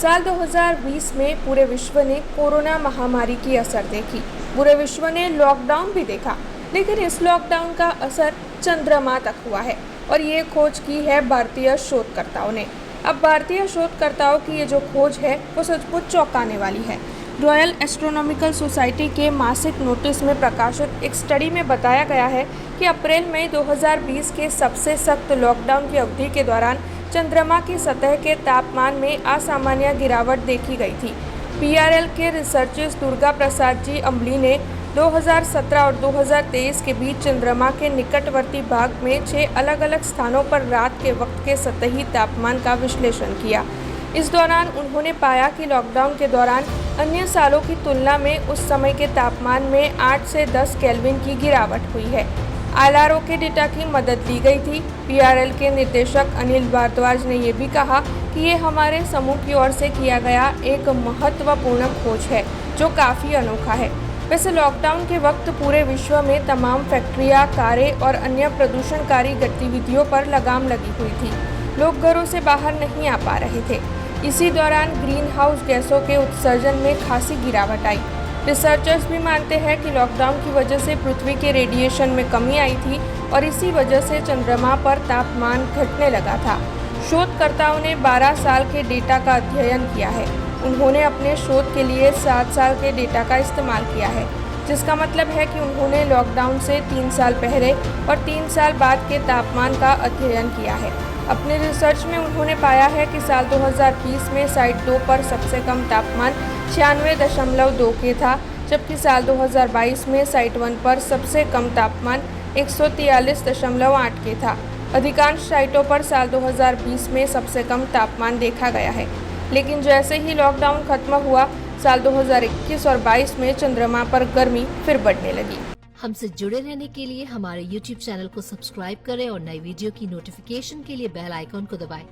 साल 2020 में पूरे विश्व ने कोरोना महामारी की असर देखी। पूरे विश्व ने लॉकडाउन भी देखा, लेकिन इस लॉकडाउन का असर चंद्रमा तक हुआ है और ये खोज की है भारतीय शोधकर्ताओं ने। अब भारतीय शोधकर्ताओं की ये जो खोज है वो सचमुच चौंकाने वाली है। रॉयल एस्ट्रोनॉमिकल सोसाइटी के मासिक नोटिस में प्रकाशित एक स्टडी में बताया गया है कि अप्रैल-मई 2020 के सबसे सख्त लॉकडाउन की अवधि के दौरान चंद्रमा की सतह के तापमान में असामान्य गिरावट देखी गई थी। PRL के रिसर्चर्स दुर्गा प्रसाद जी अम्बली ने 2017 और 2023 के बीच चंद्रमा के निकटवर्ती भाग में 6 अलग-अलग स्थानों पर रात के वक्त के सतही तापमान का विश्लेषण किया। इस दौरान उन्होंने पाया कि लॉकडाउन के दौरान अन्य सालों की तुलना में उस समय के तापमान में 8 से 10 केल्विन की गिरावट हुई है। ILRO के डेटा की मदद ली गई थी। PRL के निर्देशक अनिल भारद्वाज ने यह भी कहा कि ये हमारे समूह की ओर से किया गया एक महत्वपूर्ण खोज है जो काफ़ी अनोखा है। वैसे लॉकडाउन के वक्त पूरे विश्व में तमाम फैक्ट्रियां, कारें और अन्य प्रदूषणकारी गतिविधियों पर लगाम लगी हुई थी। लोग घरों से बाहर नहीं आ पा रहे थे। इसी दौरान ग्रीन हाउस गैसों के उत्सर्जन में खासी गिरावट आई। रिसर्चर्स भी मानते हैं कि लॉकडाउन की वजह से पृथ्वी के रेडिएशन में कमी आई थी और इसी वजह से चंद्रमा पर तापमान घटने लगा था। शोधकर्ताओं ने 12 साल के डेटा का अध्ययन किया है। उन्होंने अपने शोध के लिए 7 साल के डेटा का इस्तेमाल किया है, जिसका मतलब है कि उन्होंने लॉकडाउन से 3 साल पहले और 3 साल बाद के तापमान का अध्ययन किया है। अपने रिसर्च में उन्होंने पाया है कि साल 2020 में साइट 2 पर सबसे कम तापमान 96.2 के था, जबकि साल 2022 में साइट 1 पर सबसे कम तापमान 143.8 के था। अधिकांश साइटों पर साल 2020 में सबसे कम तापमान देखा गया है, लेकिन जैसे ही लॉकडाउन खत्म हुआ, साल 2021 और 22 में चंद्रमा पर गर्मी फिर बढ़ने लगी। हमसे जुड़े रहने के लिए हमारे YouTube चैनल को सब्सक्राइब करें और नई वीडियो की नोटिफिकेशन के लिए बेल आइकॉन को दबाएं।